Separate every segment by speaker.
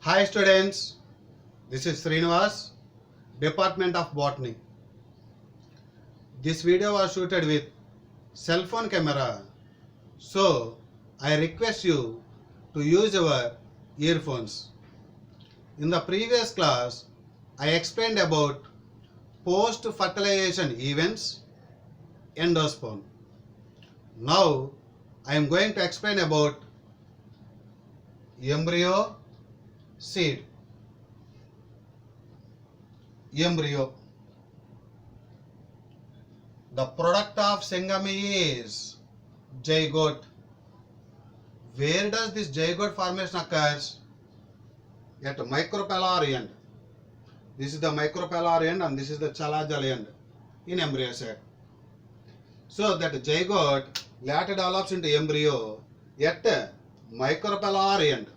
Speaker 1: Hi students, this is Srinivas, Department of Botany. This video was shooted with cell phone camera, so I request you to use your earphones. In the previous class, I explained about post-fertilization events, endosperm. Now I am going to explain about embryo, seed. Embryo. The product of Sangami is zygote. Where does this zygote formation occurs? At micropellar end. This is the micropellar end and this is the chalazal end in embryo sac. So that zygote later develops into embryo at micropellar end.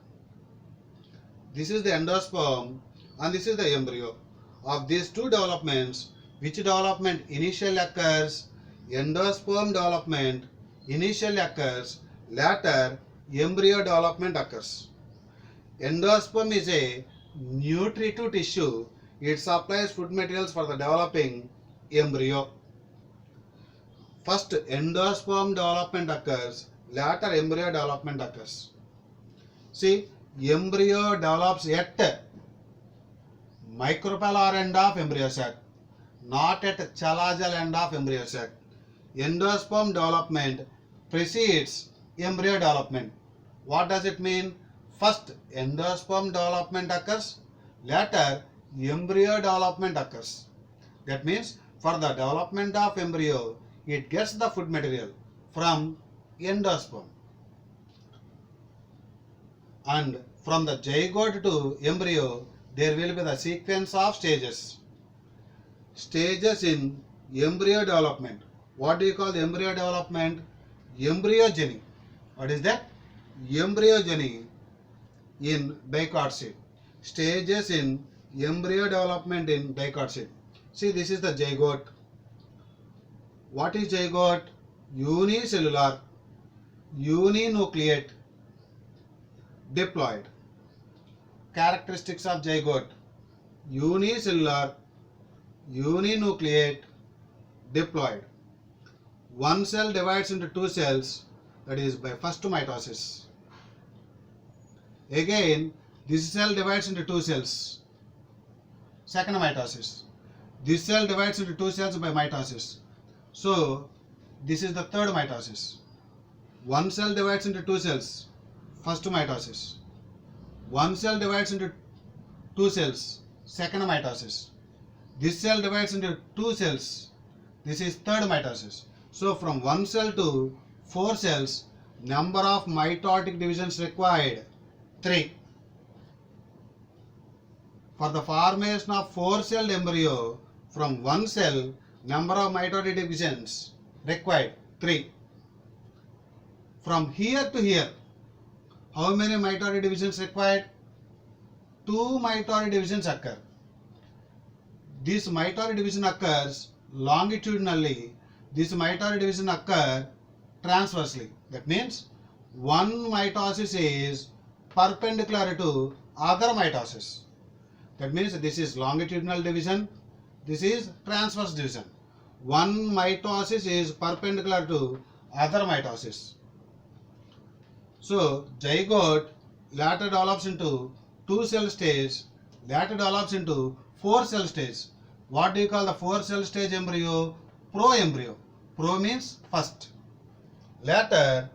Speaker 1: This is the endosperm and this is the embryo. Of these two developments, which development initially occurs? Endosperm development initially occurs, later embryo development occurs. Endosperm is a nutritive tissue. It supplies food materials for the developing embryo. First endosperm development occurs, later embryo development occurs. See, embryo develops at micropellar end of embryo sac, not at chalazal end of embryo sac. Endosperm development precedes embryo development. What does it mean? First endosperm development occurs, later embryo development occurs. That means for the development of embryo, it gets the food material from endosperm. And from the zygote to embryo, there will be the sequence of stages. Stages in embryo development. What do you call the embryo development? Embryogeny. What is that? Embryogeny in dicot seed. Stages in embryo development in dicot seed. See, this is the zygote. What is zygote? Unicellular, uninucleate, diploid. Characteristics of zygote: unicellular, uninucleate, diploid. One cell divides into two cells, that is by first mitosis. Again, this cell divides into two cells, second mitosis. This cell divides into two cells by mitosis. So, this is the third mitosis. One cell divides into two cells, first mitosis. One cell divides into two cells, second mitosis. This cell divides into two cells, this is third mitosis. So from one cell to four cells, number of mitotic divisions required 3. For the formation of 4-celled embryo, from one cell, number of mitotic divisions required 3. From here to here, how many mitotic divisions required? 2 mitotic divisions occur. This mitotic division occurs longitudinally. This mitotic division occurs transversely. That means one mitosis is perpendicular to other mitosis. That means this is longitudinal division, this is transverse division. One mitosis is perpendicular to other mitosis. So zygote later develops into 2-cell stage, later develops into 4-cell stage. What do you call the 4-cell stage embryo? Proembryo. Pro means first. Later,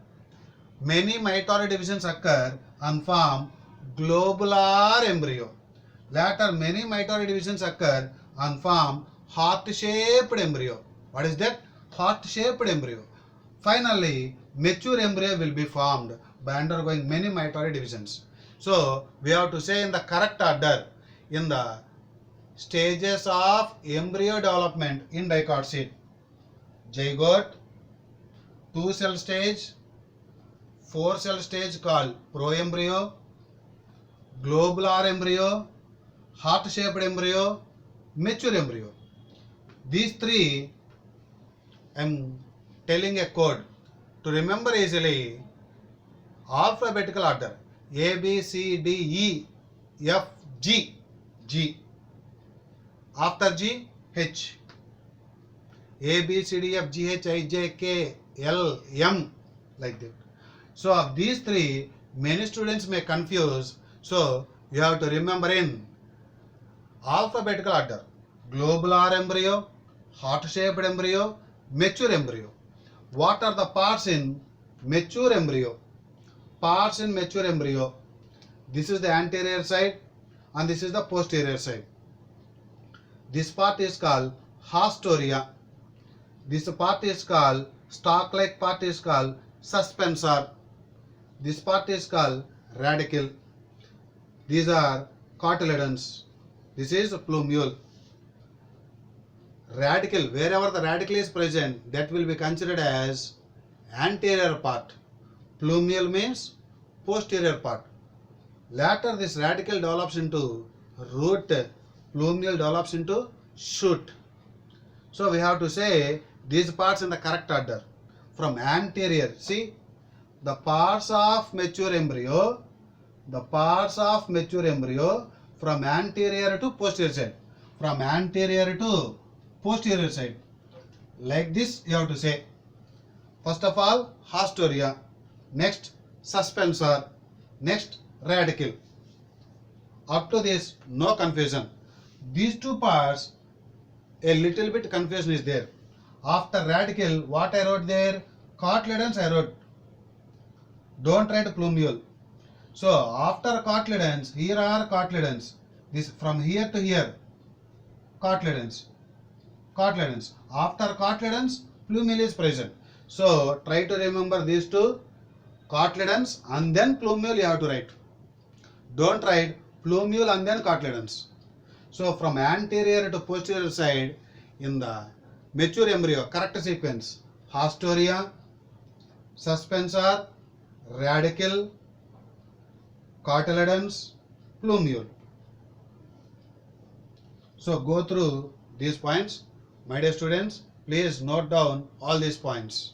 Speaker 1: many mitotic divisions occur and form globular embryo. Later, many mitotic divisions occur and form heart-shaped embryo. What is that? Heart-shaped embryo. Finally, mature embryo will be formed by undergoing many mitotic divisions. So, we have to say in the correct order in the stages of embryo development in dicot seed: zygote, 2-cell stage, 4-cell stage called proembryo, globular embryo, heart-shaped embryo, mature embryo. These 3 I am telling a code to remember easily. Alphabetical order: A, B, C, D, E F, G, G. After G, H. A, B, C, D, F, G, H, I, J, K, L, M, like that. So of these three, many students may confuse. So you have to remember in alphabetical order: globular embryo, heart-shaped embryo, mature embryo. What are the parts in mature embryo? Parts in mature embryo. This is the anterior side and this is the posterior side. This part is called hastoria. This part is called stalk-like part is called suspensor. This part is called radicle. These are cotyledons. This is plumule. Radicle, wherever the radicle is present, that will be considered as anterior part. Plumule means posterior part. Later this radicle develops into root. Plumule develops into shoot. So we have to say these parts in the correct order. From anterior, see the parts of mature embryo, from anterior to posterior side. From anterior to posterior side. Like this you have to say. First of all, hastoria. Next, suspensor. Next, radicle. Up to this, no confusion. These two parts, a little bit confusion is there. After radicle, what I wrote there? Cotyledons I wrote. Don't write plumule. So after cotyledons, here are cotyledons. This from here to here, cotyledons. After cotyledons, plumule is present. So try to remember these two, cotyledons and then plumule you have to write. Don't write plumule and then cotyledons. So from anterior to posterior side in the mature embryo, correct sequence: hastoria, suspensor, radicle, cotyledons, plumule. So go through these points. My dear students, please note down all these points.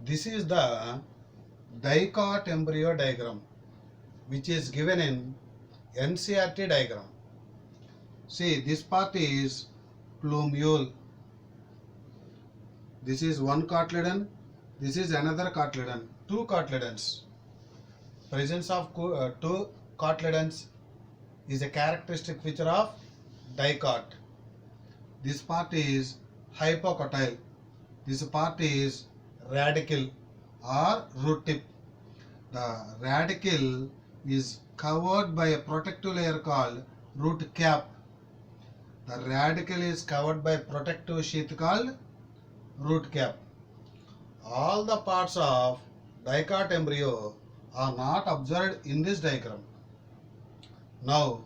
Speaker 1: This is the dicot embryo diagram which is given in NCERT diagram. See, this part is plumule. This is one cotyledon. This is another cotyledon. Two cotyledons. Presence of two cotyledons is a characteristic feature of dicot. This part is hypocotyle. This part is radicle or root tip. The radicle is covered by a protective layer called root cap. The radicle is covered by protective sheath called root cap. All the parts of dicot embryo are not observed in this diagram. Now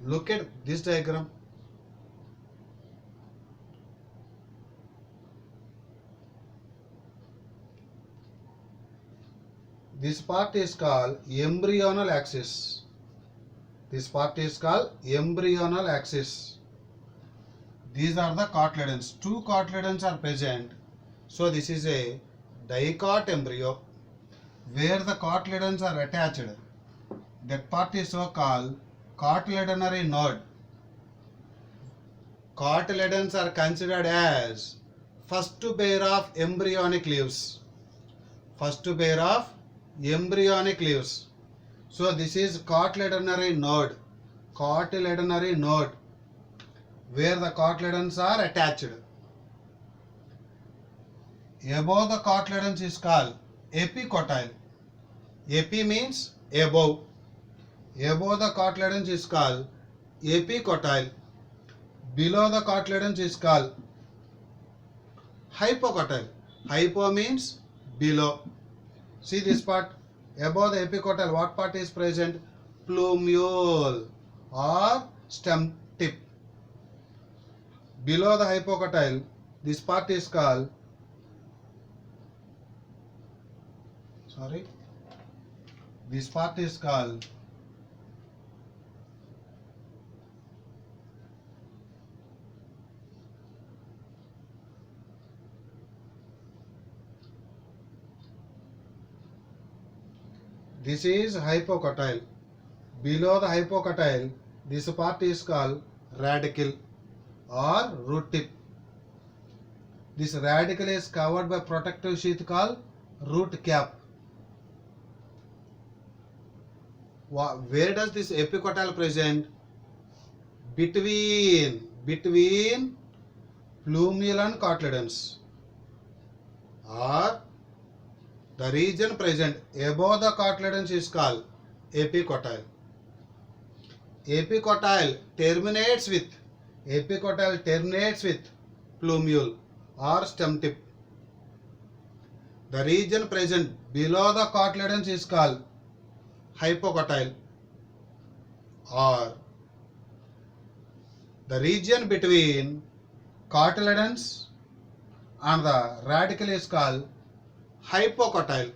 Speaker 1: look at this diagram. This part is called embryonal axis. This part is called embryonal axis. These are the cotyledons. Two cotyledons are present. So this is a dicot embryo where the cotyledons are attached. That part is so called cotyledonary node. Cotyledons are considered as first pair of embryonic leaves. First pair of embryonic leaves. So this is cotyledonary node. Cotyledonary node where the cotyledons are attached. Above the cotyledons is called epicotyle. Epi means above. Above the cotyledons is called epicotyle. Below the cotyledons is called hypocotyle. Hypo means below. See this part. Above the epicotyle, what part is present? Plumule or stem tip. Below the hypocotyle, this part is called this part is called this is hypocotyle. Below the hypocotyle, this part is called radicle or root tip. This radicle is covered by protective sheath called root cap. Where does this epicotyle present? Between plumule and cotyledons, or the region present above the cotyledons is called epicotyle. Epicotyle terminates with plumule or stem tip. The region present below the cotyledons is called hypocotyle, or the region between cotyledons and the radicle is called hypocotyle.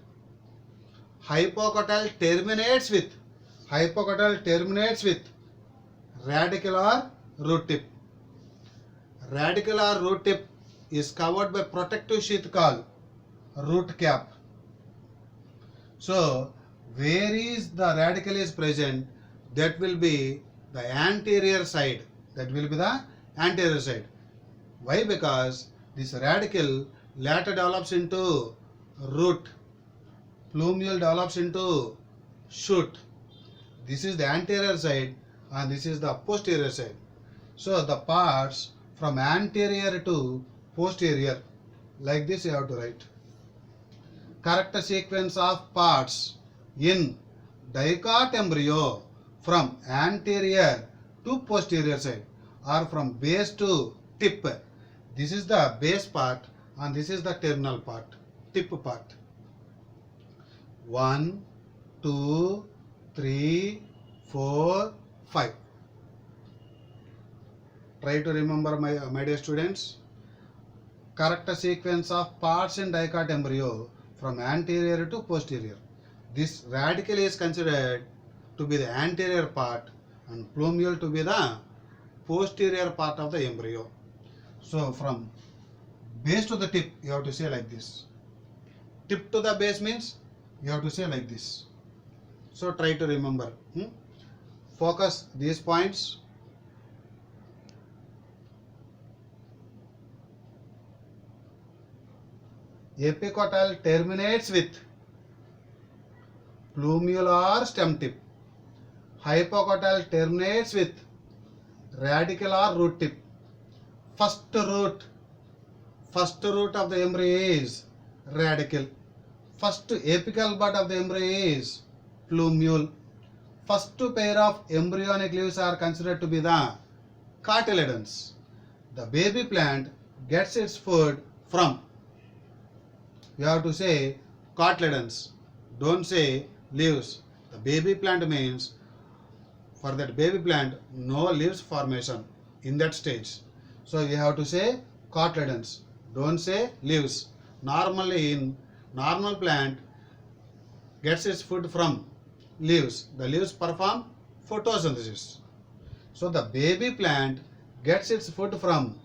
Speaker 1: Hypocotyle terminates with radicle or root tip. Radicle or root tip is covered by protective sheath called root cap. So where is the radicle is present? That will be the anterior side. Why? Because this radicle later develops into root. Plumule develops into shoot. This is the anterior side and this is the posterior side. So the parts from anterior to posterior, like this you have to write. Correct sequence of parts in dicot embryo from anterior to posterior side, or from base to tip. This is the base part and this is the terminal part, tip part. 1, 2, 3, 4, 5. Try to remember, my dear students. Correct sequence of parts in dicot embryo from anterior to posterior. This radicle is considered to be the anterior part and plumule to be the posterior part of the embryo. So from base to the tip you have to say like this. Tip to the base means you have to say like this. So try to remember. Focus these points. Epicotyle terminates with plumule or stem tip. Hypocotyle terminates with radicle or root tip. First root of the embryo is radicle. First apical bud of the embryo is plumule. First pair of embryonic leaves are considered to be the cotyledons. The baby plant gets its food from, you have to say cotyledons, don't say leaves. The baby plant means, for that baby plant no leaves formation in that stage. So you have to say cotyledons, don't say leaves. Normally in normal plant gets its food from leaves. The leaves perform photosynthesis. So the baby plant gets its food from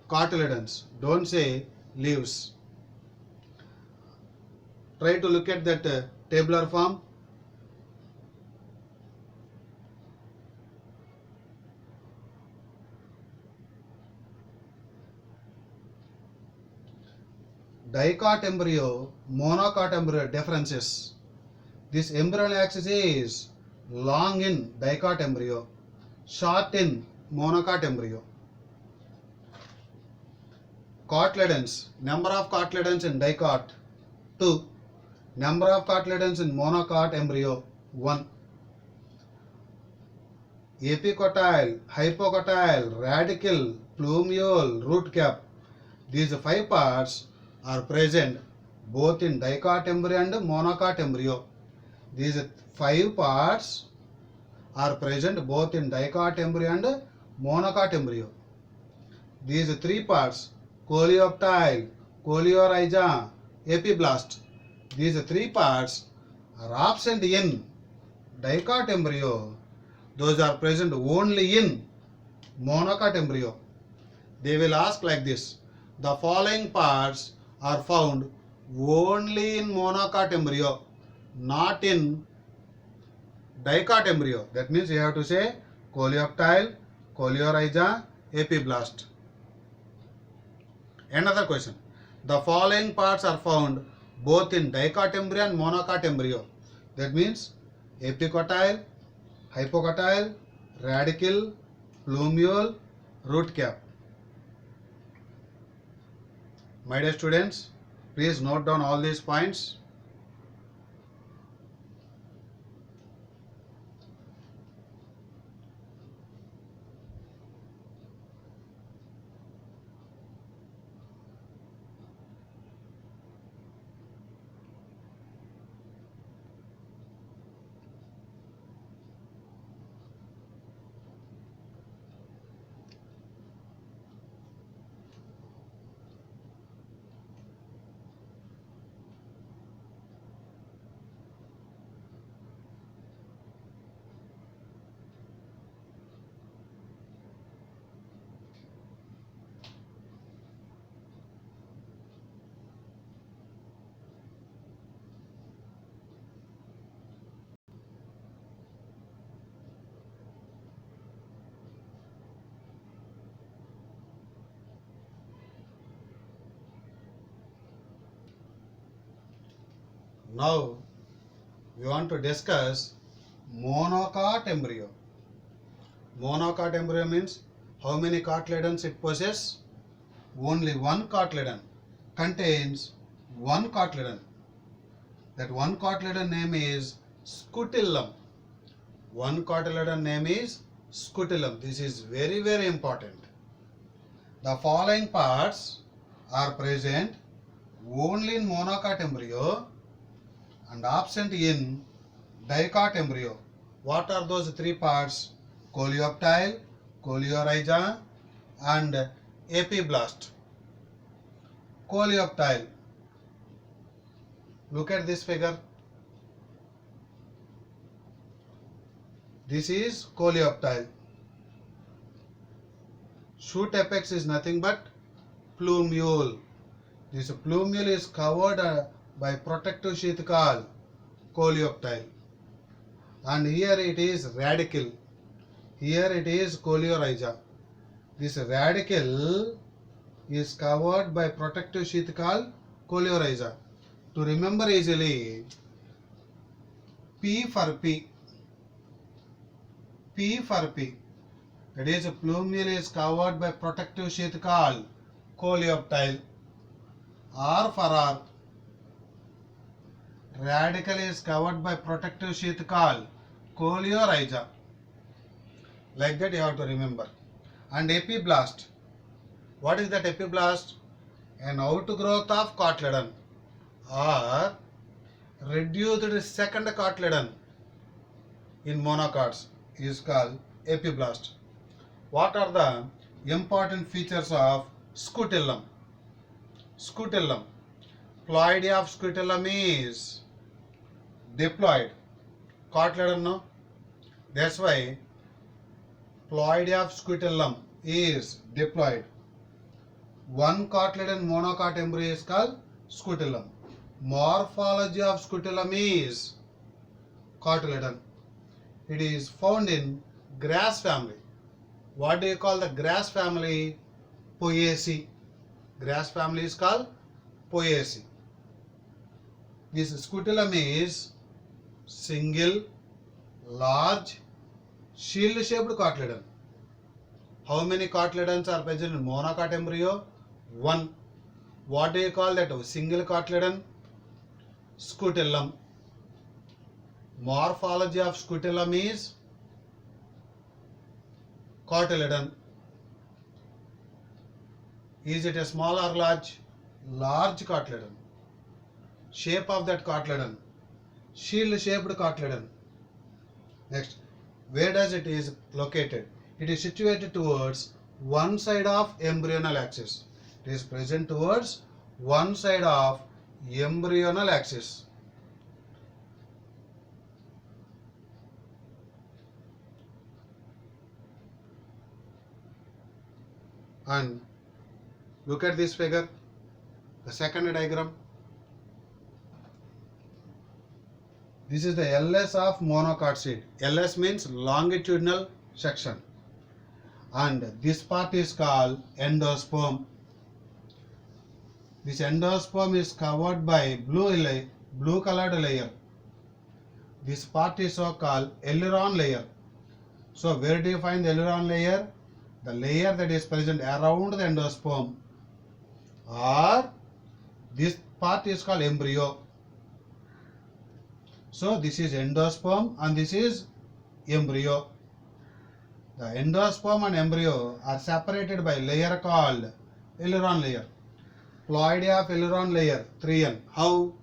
Speaker 1: cotyledons, don't say leaves. Try to look at that tabular form. Dicot embryo, monocot embryo differences. This embryonal axis is long in dicot embryo, short in monocot embryo. Cotyledons, number of cotyledons in dicot 2, number of cotyledons in monocot embryo 1. epicotyle, hypocotyle, radicle, plumule, root cap. These 5 parts are present both in dicot embryo and monocot embryo. These 5 parts are present both in dicot embryo and monocot embryo. These 3 parts, coleoptile, coleorhiza, epiblast, these 3 parts are absent in dicot embryo. Those are present only in monocot embryo. They will ask like this: the following parts are found only in monocot embryo, not in dicot embryo. That means you have to say coleoptile, coleorhiza, epiblast. Another question: the following parts are found both in dicot embryo and monocot embryo. That means epicotyle, hypocotyle, radicle, plumule, root cap. My dear students, please note down all these points. Now we want to discuss monocot embryo. Monocot embryo means how many cotyledons it possesses? Only one cotyledon contains one cotyledon. That one cotyledon name is scutellum. One cotyledon name is scutellum. This is very, very important. The following parts are present only in monocot embryo and absent in dicot embryo. What are those 3 parts? Coleoptile, coleorhiza and epiblast. Coleoptile. Look at this figure. This is coleoptile. Shoot apex is nothing but plumule. This plumule is covered by protective sheath called coleoptile. And here it is radicle. Here it is coleorhiza. This radicle is covered by protective sheath called coleorhiza. To remember easily, P for P. P for P. That is, plumule is covered by protective sheath called coleoptile. R for R. Radicle is covered by protective sheath called coleorhiza. Like that you have to remember. And epiblast. What is that epiblast? An outgrowth of cotyledon or reduced second cotyledon in monocots is called epiblast. What are the important features of scutellum? Scutellum. Ploidy of scutellum is diploid. Cotyledon, no? That's why ploidy of scutellum is diploid. One cotyledon monocot embryo is called scutellum. Morphology of scutellum is cotyledon. It is found in grass family. What do you call the grass family? Poaceae. Grass family is called Poaceae. This scutellum is single, large, shield-shaped cotyledon. How many cotyledons are present in monocot embryo? 1. What do you call that? Single cotyledon? Scutellum. Morphology of scutellum is Cotyledon. Is it a small or large? Large cotyledon. Shape of that cotyledon. Shield shaped cotyledon. Next, where does it is located? It is situated towards one side of embryonal axis. It is present towards one side of embryonal axis. And look at this figure, the second diagram. This is the LS of monocot seed. LS means longitudinal section. And this part is called endosperm. This endosperm is covered by blue colored layer. This part is so called aileron layer. So where do you find the aileron layer? The layer that is present around the endosperm, or this part is called embryo. So this is endosperm and this is embryo. The endosperm and embryo are separated by layer called aileron layer. Ploidy of aileron layer 3N. How?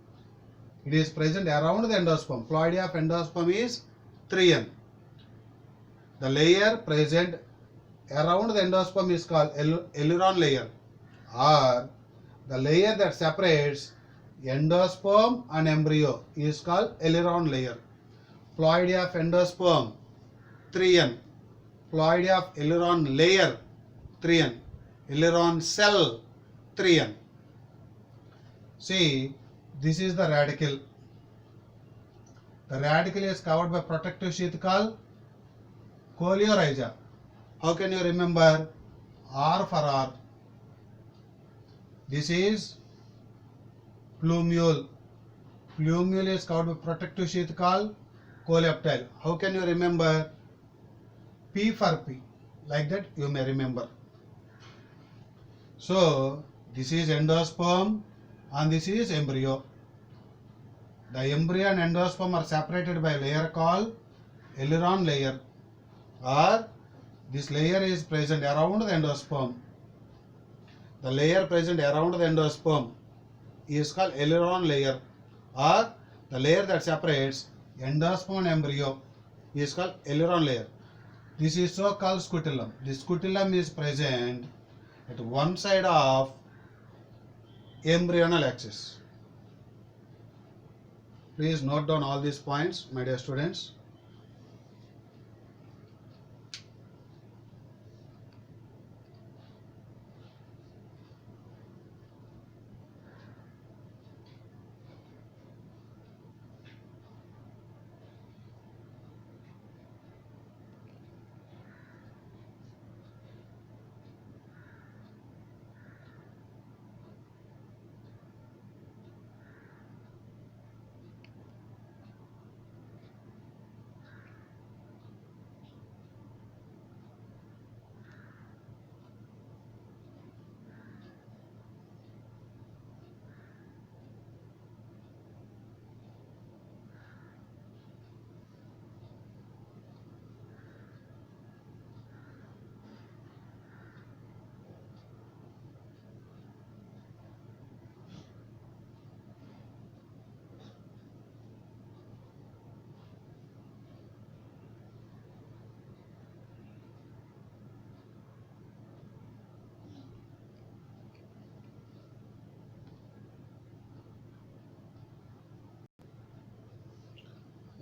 Speaker 1: It is present around the endosperm. Ploidy of endosperm is 3N. The layer present around the endosperm is called aileron layer, or the layer that separates endosperm and embryo is called aileron layer. Ploidy of endosperm 3N. Ploidy of aileron layer 3N. Aileron cell 3N. See, this is the radicle. The radicle is covered by protective sheath called coleorhiza. How can you remember? R for R. This is plumule. Plumule is covered by protective sheath called coleoptile. How can you remember? P for P. Like that you may remember. So this is endosperm and this is embryo. The embryo and endosperm are separated by a layer called aileron layer, or this layer is present around the endosperm. The layer present around the endosperm is called aileron layer, or the layer that separates endosperm and embryo is called aileron layer. This is so called scutellum. The scutellum is present at one side of embryonal axis. Please note down all these points, my dear students.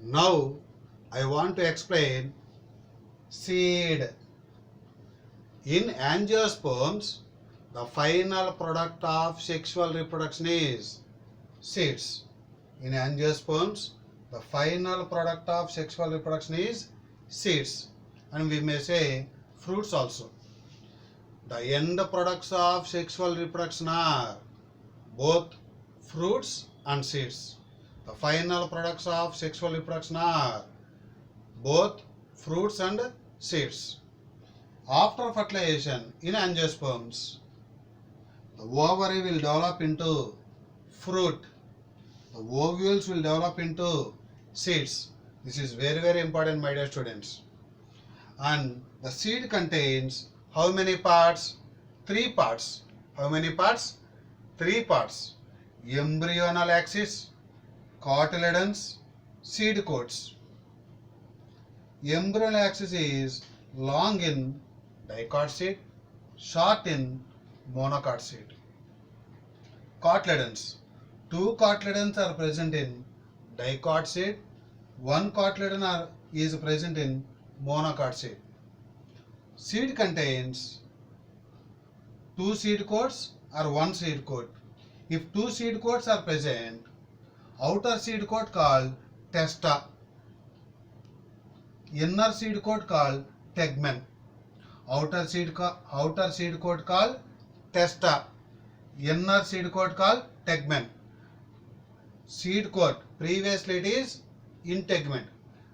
Speaker 1: Now I want to explain seed. In angiosperms, the final product of sexual reproduction is seeds. In angiosperms, the final product of sexual reproduction is seeds, and we may say fruits also. The end products of sexual reproduction are both fruits and seeds. The final products of sexual reproduction are both fruits and seeds. After fertilization in angiosperms, the ovary will develop into fruit. The ovules will develop into seeds. This is very, very important, my dear students. and the seed contains how many parts? 3 parts. How many parts? 3 parts. Embryonal axis, cotyledons, seed coats. Embryonal axis is long in dicot seed, short in monocot seed. Cotyledons. 2 cotyledons are present in dicot seed, 1 cotyledon is present in monocot seed. Seed contains 2 seed coats or 1 seed coat. If 2 seed coats are present, outer seed coat called testa, inner seed coat called tegmen. Outer seed coat called testa, inner seed coat called tegmen. Seed coat, previously it is integument.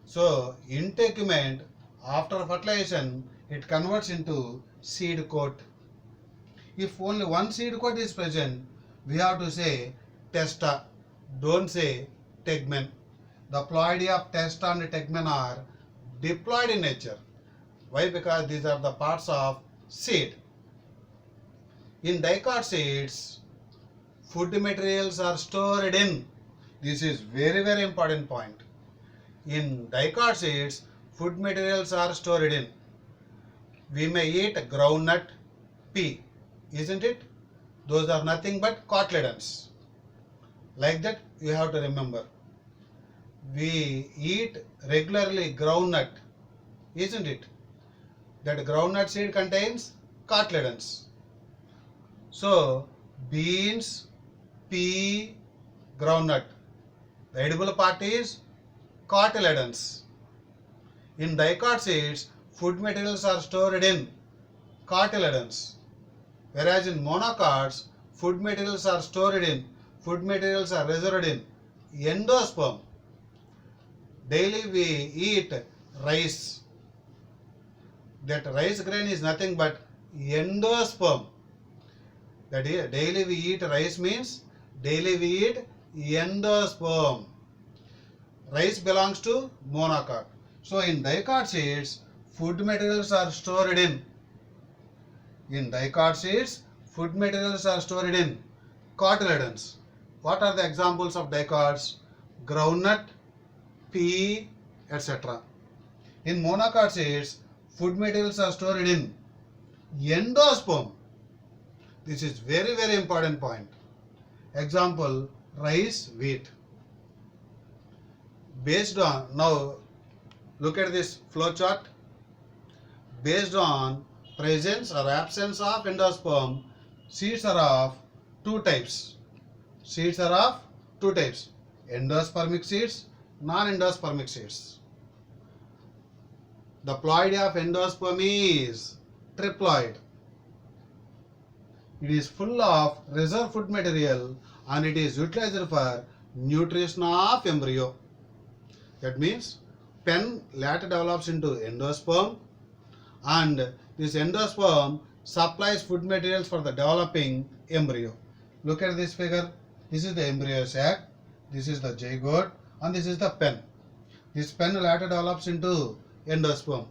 Speaker 1: So integument, after fertilization, it converts into seed coat. If only 1 seed coat is present, we have to say testa, don't say tegmen. The ploidy of testa and tegmen are diploid in nature. Why? Because these are the parts of seed. In dicot seeds, food materials are stored in. This is very important point. In dicot seeds, food materials are stored in. We may eat groundnut, pea, isn't it? Those are nothing but cotyledons. Like that, you have to remember. We eat regularly groundnut, isn't it? That groundnut seed contains cotyledons. So, beans, pea, groundnut. The edible part is cotyledons. In dicot seeds, food materials are stored in cotyledons. Whereas in monocots, food materials are reserved in endosperm. Daily we eat rice. That rice grain is nothing but endosperm. That is, daily we eat rice means daily we eat endosperm. Rice belongs to monocot. So in dicot seeds, food materials are stored in. In dicot seeds, food materials are stored in cotyledons. What are the examples of dicots? Groundnut, pea, etc. In monocot seeds, food materials are stored in endosperm. This is very important point. Example, rice, wheat. Based on, now look at this flow chart. Based on presence or absence of endosperm, seeds are of 2 types. Endospermic seeds, non-endospermic seeds. The ploidy of endosperm is triploid. It is full of reserve food material and it is utilized for nutrition of embryo. That means pen later develops into endosperm and this endosperm supplies food materials for the developing embryo. Look at this figure. This is the embryo sac, this is the zygote and this is the pen. This pen later develops into endosperm.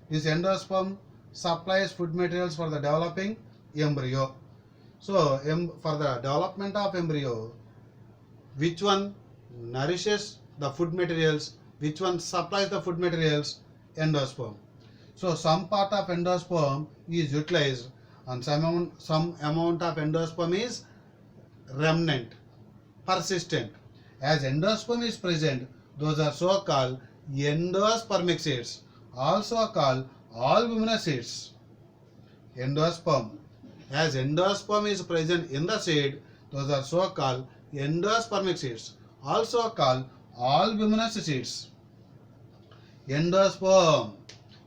Speaker 1: This endosperm supplies food materials for the developing embryo. So for the development of embryo, which one nourishes the food materials, which one supplies the food materials? Endosperm. So some part of endosperm is utilized and some amount of endosperm is remnant, persistent. As endosperm is present, those are so called endospermic seeds, also called albuminous seeds. Endosperm. As endosperm is present in the seed, those are so called endospermic seeds, also called albuminous seeds. Endosperm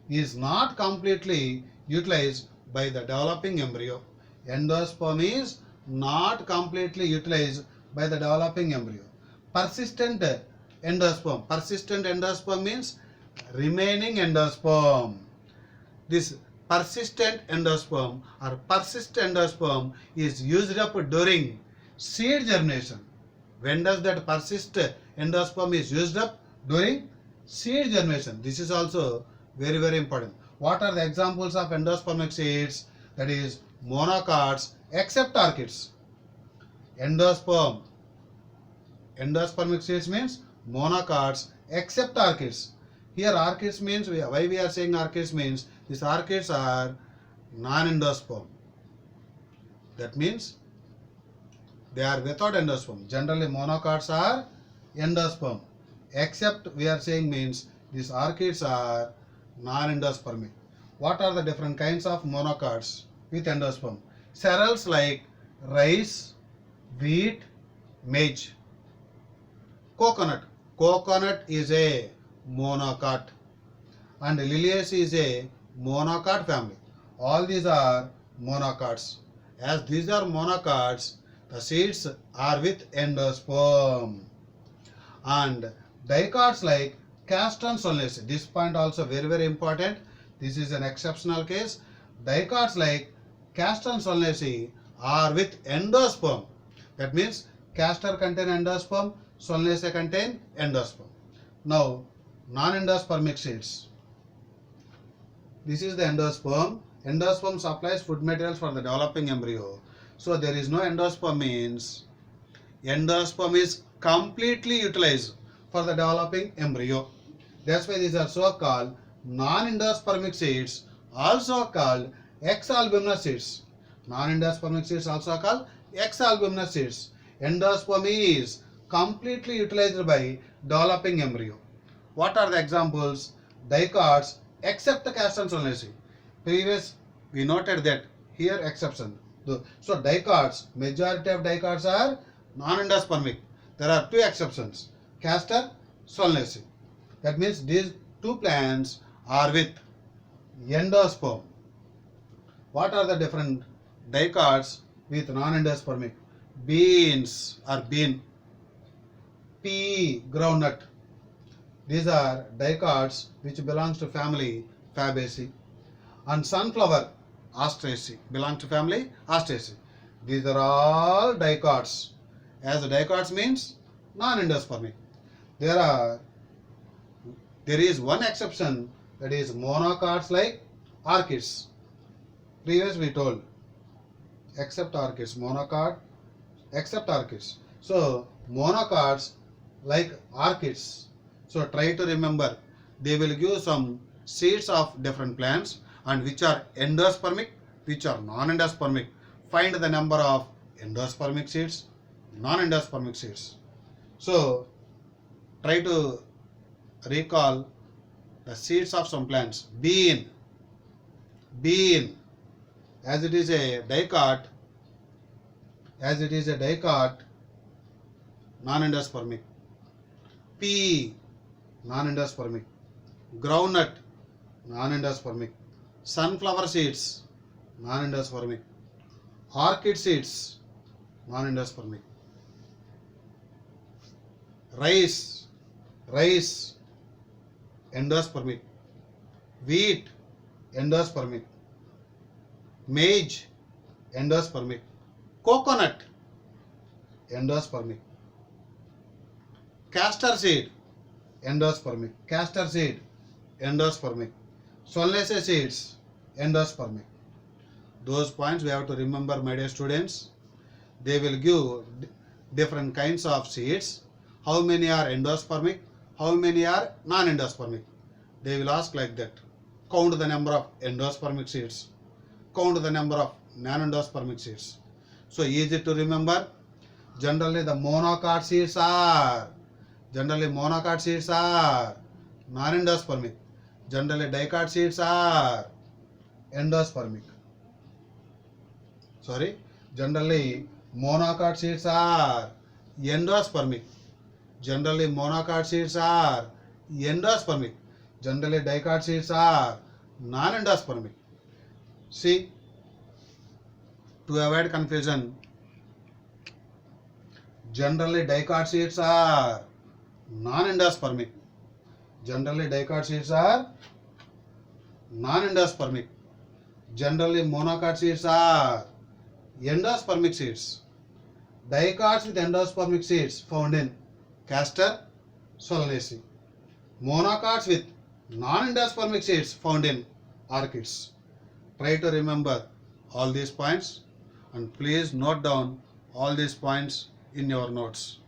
Speaker 1: is not completely utilized by the developing embryo. Endosperm is not completely utilized by the developing embryo. Persistent endosperm. Persistent endosperm means remaining endosperm. This persistent endosperm or persist endosperm is used up during seed germination. When does that persist endosperm is used up? During seed germination. This is also very important. What are the examples of endospermic seeds? That is monocots except orchids. Endosperm. Endospermic seeds means monocots except orchids. Here orchids means, why we are saying orchids means, these orchids are non-endosperm. That means they are without endosperm. Generally monocots are endosperm. Except we are saying means these orchids are non-endospermic. What are the different kinds of monocots with endosperm? Cereals like rice, wheat, maize. Coconut. Coconut is a monocot and liliaceae is a monocot family. All these are monocots. As these are monocots, the seeds are with endosperm. And dicots like castor and solanaceae. This point also very important. This is an exceptional case. Dicots like castor and solanaceae are with endosperm. That means castor contain endosperm, solanaceae contain endosperm. Now non-endospermic seeds. This is the endosperm. Endosperm supplies food materials for the developing embryo. So there is no endosperm means endosperm is completely utilized for the developing embryo. That's why these are so called non-endospermic seeds, also called exalbuminous seeds. Non-endospermic seeds also called exalbuminous seeds. Endosperm is completely utilized by developing embryo. What are the examples? Dicots except the castor and solanaceae. Previous we noted that, here exception. So dicots, majority of dicots are non-endospermic. There are two exceptions, castor, solanaceae. That means these two plants are with endosperm. What are the different dicots with non-endospermic? Beans or bean, pea, groundnut. These are dicots which belongs to family Fabaceae. And sunflower, Asteraceae, belong to family Asteraceae. These are all dicots. As dicots means non-endospermic. There is one exception, that is monocots like orchids. Previous we told except orchids, monocot except orchids. So monocots like orchids. So try to remember, they will give some seeds of different plants and which are endospermic, which are non-endospermic. Find the number of endospermic seeds, non-endospermic seeds. So try to recall the seeds of some plants. Bean, as it is a dicot, non-endospermic. Pea, non-endospermic. Groundnut, non-endospermic. Sunflower seeds, non-endospermic. Orchid seeds, non-endospermic. Rice, endospermic. Wheat, endospermic. Maize, endospermic. Coconut, endospermic. Castor seed, endospermic. Solanaceae seeds, endospermic. Those points we have to remember, my dear students. They will give different kinds of seeds. How many are endospermic? How many are non-endospermic? They will ask like that. Count the number of endospermic seeds. Count the number of non-endospermic seeds. So easy to remember. Generally the monocot seeds are non-endospermic. Generally dicot seeds are endospermic. Generally monocot seeds are endospermic. Generally dicot seeds are non-endospermic. See, to avoid confusion, generally dicot seeds are non-endospermic. Generally monocot seeds are endospermic seeds. Dicots with endospermic seeds found in castor, solanaceae. Monocots with non-endospermic seeds found in orchids. Try to remember all these points and please note down all these points in your notes.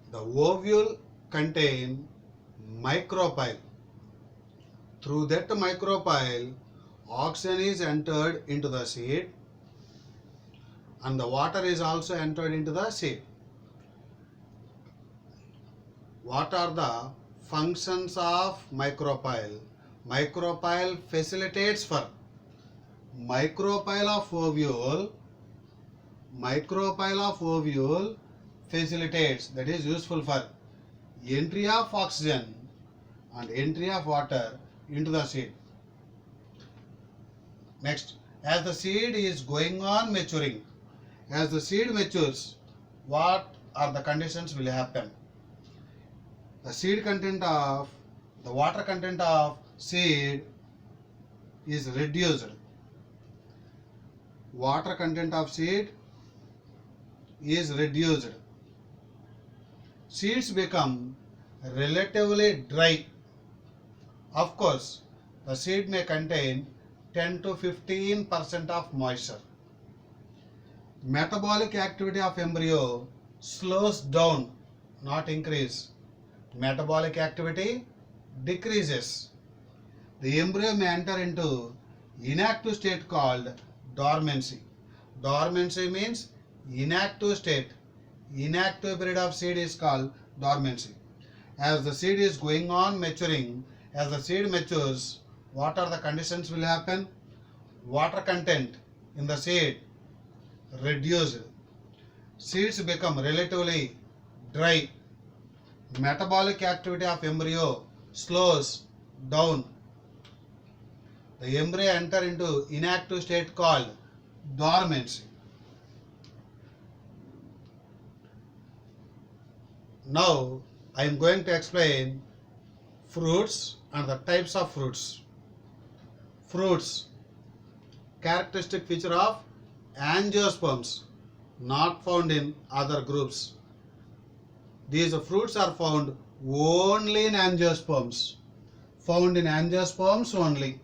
Speaker 1: The ovule contain micropyle. Through that micropyle, oxygen is entered into the seed and the water is also entered into the seed. What are the functions of micropyle? Micropyle facilitates for micropyle of ovule facilitates, that is useful for entry of oxygen and entry of water into the seed. Next, as the seed is going on maturing, as the seed matures, what are the conditions will happen? The water content of seed is reduced. Water content of seed is reduced. Seeds become relatively dry. Of course, the seed may contain 10 to 15% of moisture. Metabolic activity of embryo slows down, not increase. Metabolic activity decreases. The embryo may enter into inactive state called dormancy. Dormancy means inactive state. Inactive period of seed is called dormancy. As the seed is going on maturing, as the seed matures, what are the conditions will happen? Water content in the seed reduced. Seeds become relatively dry. Metabolic activity of embryo slows down. The embryo enter into inactive state called dormancy. Now I am going to explain fruits and the types of fruits. Fruits. Characteristic feature of angiosperms, not found in other groups. These fruits are found only in angiosperms. Found in angiosperms only.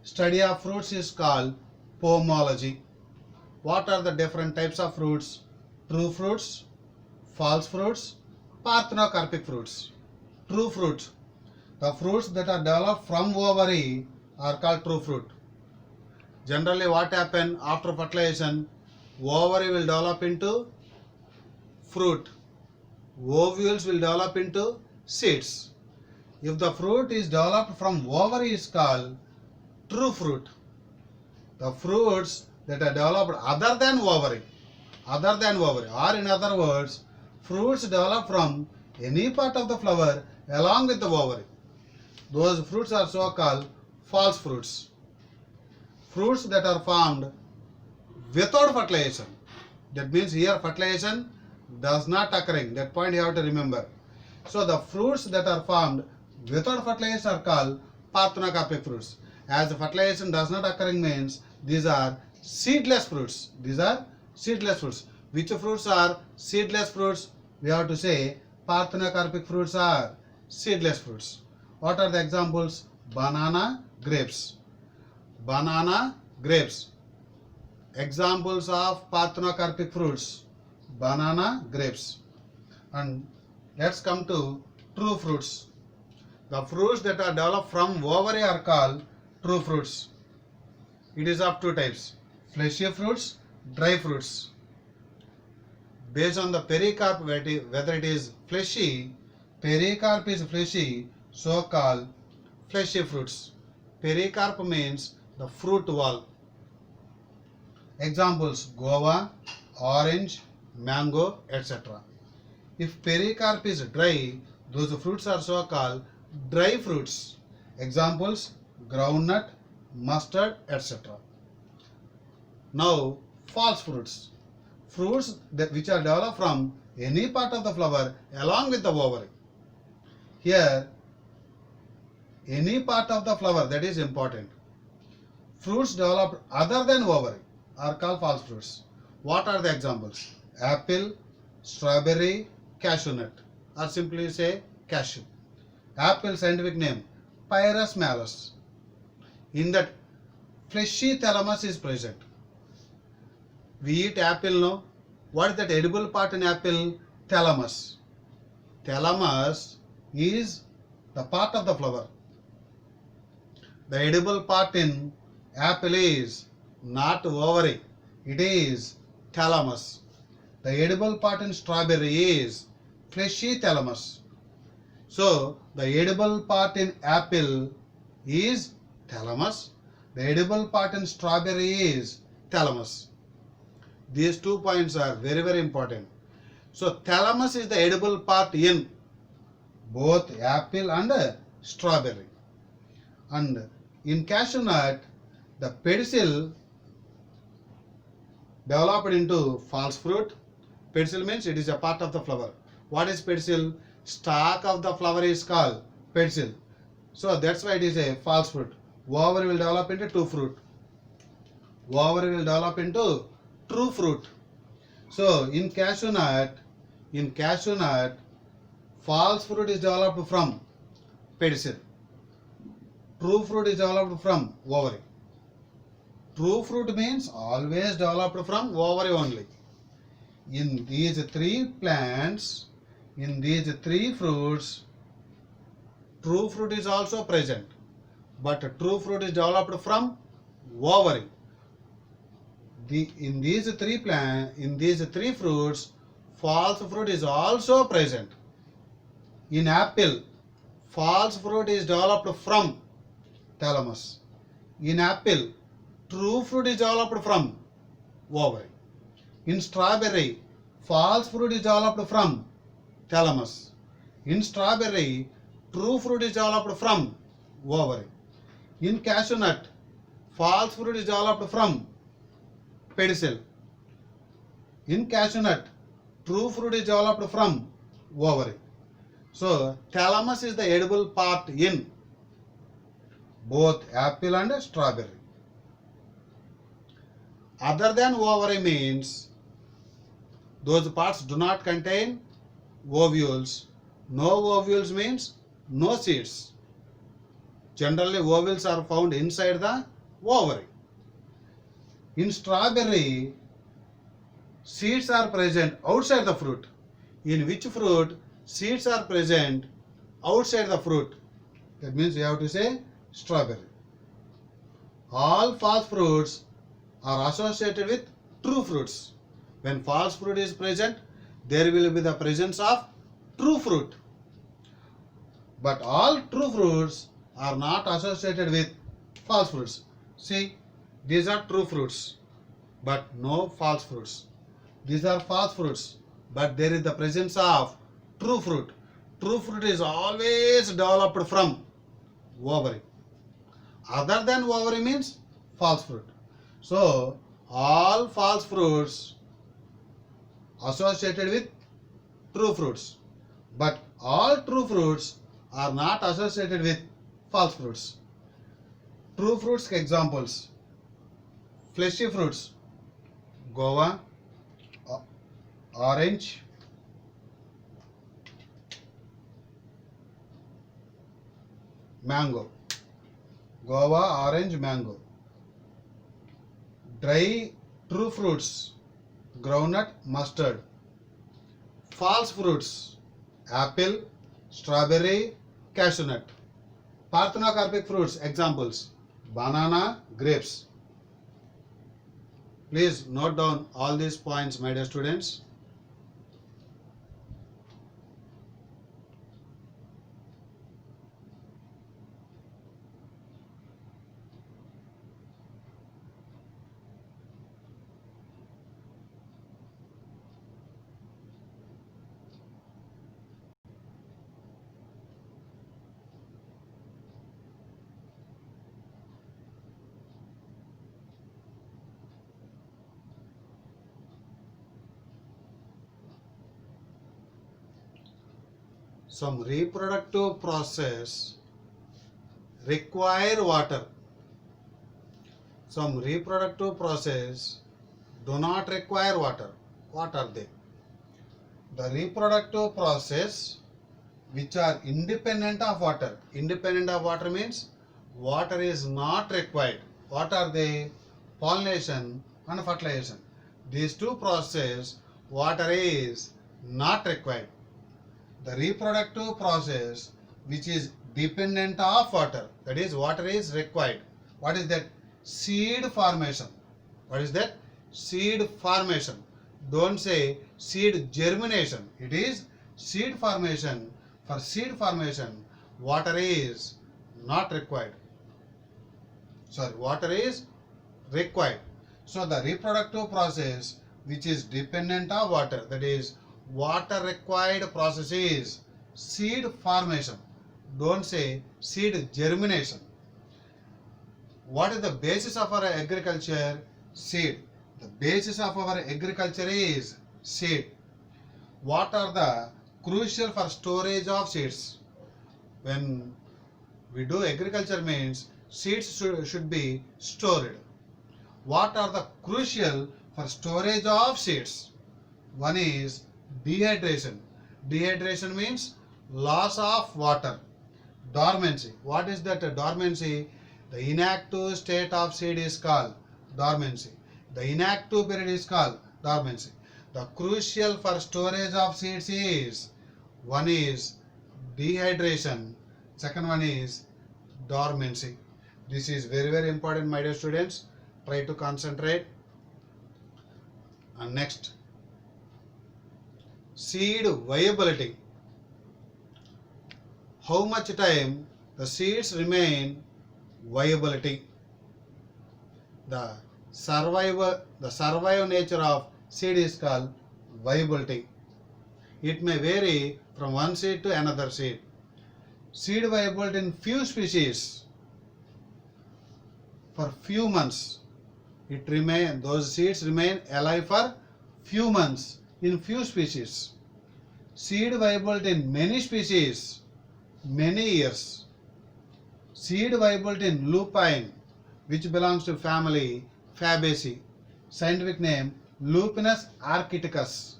Speaker 1: Study of fruits is called pomology. What are the different types of fruits? True fruits, false fruits, parthenocarpic fruits. True fruits. The fruits that are developed from ovary are called true fruit. Generally what happens after fertilization? Ovary will develop into fruit. Ovules will develop into seeds. If the fruit is developed from ovary is called true fruit. The fruits that are developed other than ovary, or in other words, fruits developed from any part of the flower along with the ovary, those fruits are so called false fruits. Fruits that are formed without fertilization, that means here fertilization does not occurring. That point you have to remember. So the fruits that are formed without fertilization are called parthenocarpic fruits. As the fertilization does not occurring means these are seedless fruits. These are seedless fruits. Which fruits are seedless fruits? we have to say parthenocarpic fruits are seedless fruits. What are the examples? Banana, grapes. Banana, grapes. Examples of parthenocarpic fruits: banana, grapes. And let's come to true fruits. The fruits that are developed from ovary are called true fruits. It is of two types: fleshy fruits, dry fruits. Based on the pericarp, whether it is fleshy, pericarp is fleshy, so called fleshy fruits. Pericarp means the fruit wall. Examples: guava, orange, mango, etc. If pericarp is dry, those fruits are so called dry fruits. Examples: groundnut, mustard, etc. Now, false fruits. Fruits which are developed from any part of the flower along with the ovary. Here, any part of the flower, that is important. Fruits developed other than ovary are called false fruits. What are the examples? Apple, strawberry, cashew nut, or simply say cashew. Apple scientific name Pyrus malus. In that, fleshy thalamus is present. We eat apple, no? What is that edible part in apple? Thalamus. Thalamus is the part of the flower. The edible part in apple is not ovary, it is thalamus. The edible part in strawberry is fleshy thalamus. So, the edible part in apple is thalamus. The edible part in strawberry is thalamus. These 2 points are very, very important. So, thalamus is the edible part in both apple and strawberry. And in cashew nut, the pedicel developed into false fruit. Pedicel means it is a part of the flower. What is pedicel? Stalk of the flower is called pedicel. So that's why it is a false fruit. Ovary will develop into true fruit. Ovary will develop into true fruit. So in cashew nut, false fruit is developed from pedicel. True fruit is developed from ovary. True fruit means always developed from ovary only. In these 3 plants, in these 3 fruits, true fruit is also present. But true fruit is developed from ovary. In these 3 fruits, false fruit is also present. In apple, false fruit is developed from thalamus. In apple, true fruit is developed from ovary. In strawberry, false fruit is developed from thalamus. In strawberry, true fruit is developed from ovary. In cashew nut, false fruit is developed from pedicel. In cashew nut, true fruit is developed from ovary. So, thalamus is the edible part in both apple and strawberry. Other than ovary means those parts do not contain ovules. No ovules means no seeds. Generally, ovules are found inside the ovary. In strawberry, seeds are present outside the fruit. In which fruit seeds are present outside the fruit? That means you have to say strawberry. All false fruits are associated with true fruits. When false fruit is present, there will be the presence of true fruit. But all true fruits are not associated with false fruits. See, these are true fruits, but no false fruits. These are false fruits, but there is the presence of true fruit. True fruit is always developed from ovary. Other than ovary means false fruit. So, all false fruits associated with true fruits, but all true fruits are not associated with false fruits. True fruits examples: fleshy fruits, guava, orange, mango. Guava, orange, mango. Dry true fruits, groundnut, mustard. False fruits, apple, strawberry, cashew nut. Parthenocarpic fruits, examples, banana, grapes. Please note down all these points, my dear students. Some reproductive process require water. Some reproductive process do not require water. What are they? The reproductive process which are independent of water. Independent of water means water is not required. What are they? Pollination and fertilization. These two processes, water is not required. The reproductive process which is dependent of water, that is water is required. What is that? Seed formation. What is that? Seed formation. Don't say seed germination. It is seed formation. For seed formation, water is not required. Sorry, water is required. So the reproductive process which is dependent of water, that is water required process is seed formation. Don't say seed germination. What is the basis of our agriculture? Seed. The basis of our agriculture is seed. What are the crucial for storage of seeds? When we do agriculture means seeds should be stored. What are the crucial for storage of seeds? One is dehydration. Dehydration means loss of water. Dormancy. What is that dormancy? The inactive state of seed is called dormancy. The inactive period is called dormancy. The crucial for storage of seeds is, one is dehydration, second one is dormancy. This is very, very important, my dear students. Try to concentrate. And next, seed viability. How much time the seeds remain viability? The survival nature of seed is called viability. It may vary from one seed to another seed. Seed viability in few species for few months. Those seeds remain alive for few months in few species. Seed viability in many species, many years. Seed viability in lupine, which belongs to family Fabaceae. Scientific name Lupinus arcticus.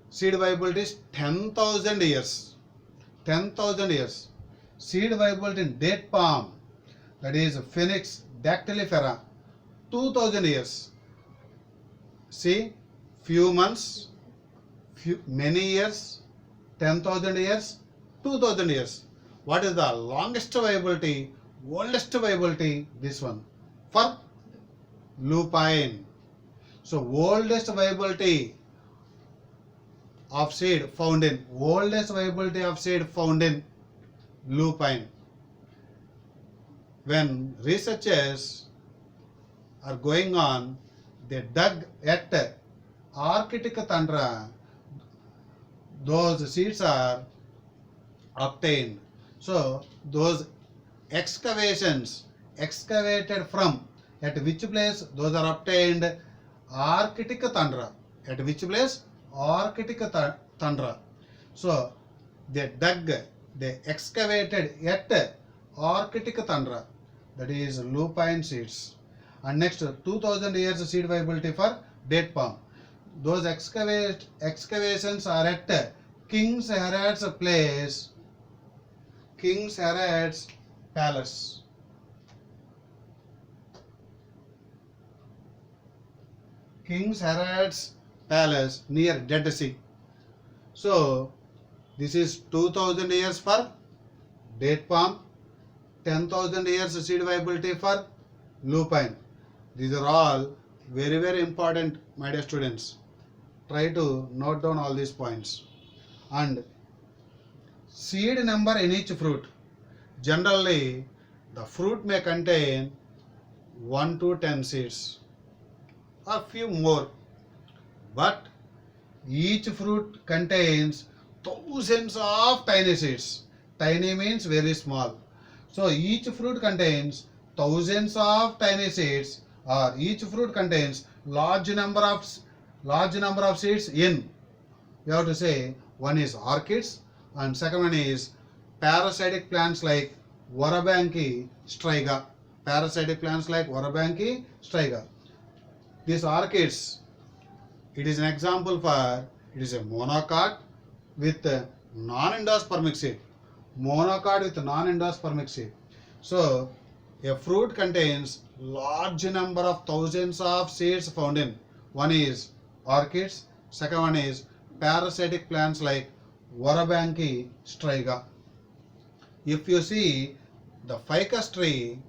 Speaker 1: Seed viability is 10,000 years. 10,000 years. Seed viability in date palm, that is Phoenix dactylifera, 2,000 years. See, few months, many years, 10,000 years, 2,000 years. What is the longest viability, oldest viability? This one. For lupine. So oldest viability of seed found in lupine. When researchers are going on, they dug at Arctic tundra, those seeds are obtained. So those excavated from, at which place those are obtained? Arctic tundra. At which place? Arctic tundra. So they excavated at Arctic tundra, that is lupine seeds. And next, 2,000 years seed viability for date palm. Those excavations are at King's Herod's place. King's Herod's palace. King Herod's palace near Dead Sea. So this is 2000 years for date palm, 10,000 years seed viability for lupine. These are all very, very important, my dear students. Try to note down all these points. And seed number in each fruit. Generally, the fruit may contain 1 to 10 seeds or few more. But each fruit contains thousands of tiny seeds. Tiny means very small. So each fruit contains thousands of tiny seeds, or each fruit contains large number of seeds in. You have to say one is orchids and second one is parasitic plants like Warablanchi striga. Parasitic plants like Warablanchi striga. These orchids, it is an example for, it is a monocot with non-endospermic seed. Monocot with non-endospermic seed. So a fruit contains large number of thousands of seeds found in. One is orchids, second one is parasitic plants like Warablanchi striga. If you see the ficus tree,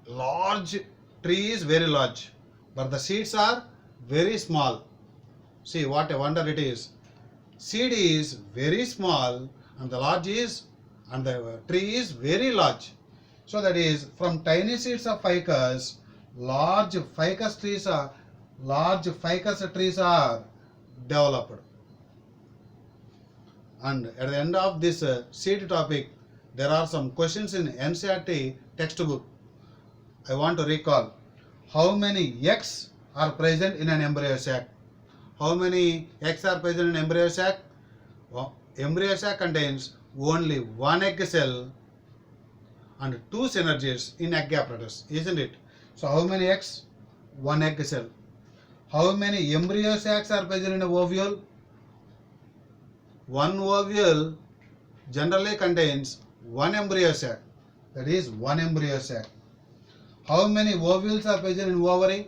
Speaker 1: large tree is very large, but the seeds are very small. See what a wonder it is. Seed is very small and the tree is very large. So that is, from tiny seeds of ficus, large ficus trees are developed. And at the end of this seed topic, there are some questions in NCERT textbook. I want to recall how many eggs are present in an embryo sac. How many eggs are present in embryo sac? Well, embryo sac contains only one egg cell and two synergids in egg apparatus, isn't it? So how many eggs? One egg cell. How many embryo sacs are present in a ovule? One ovule generally contains one embryo sac. That is one embryo sac. How many ovules are present in ovary?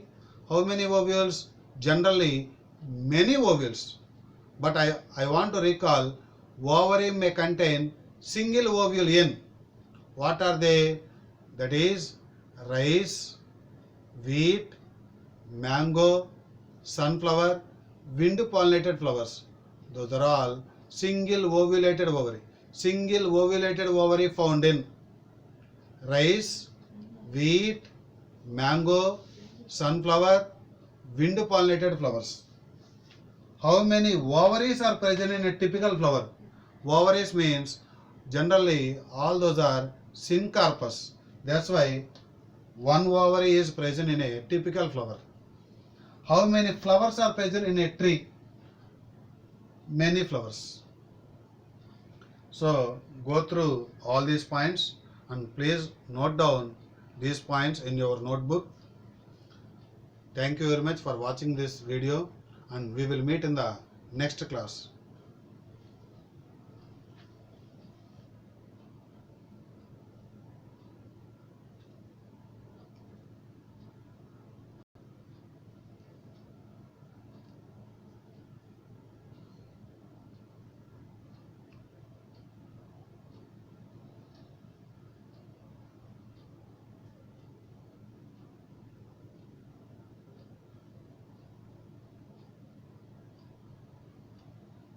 Speaker 1: How many ovules? Generally many ovules. But I want to recall, ovary may contain single ovule in. What are they? That is rice, wheat, mango, sunflower, wind pollinated flowers. Those are all single ovulated ovary. Single ovulated ovary found in rice, wheat, mango, sunflower, wind pollinated flowers. How many ovaries are present in a typical flower? Ovaries means generally all those are syncarpous. That's why one ovary is present in a typical flower. How many flowers are present in a tree? Many flowers. So go through all these points and please note down these points in your notebook. Thank you very much for watching this video, and we will meet in the next class.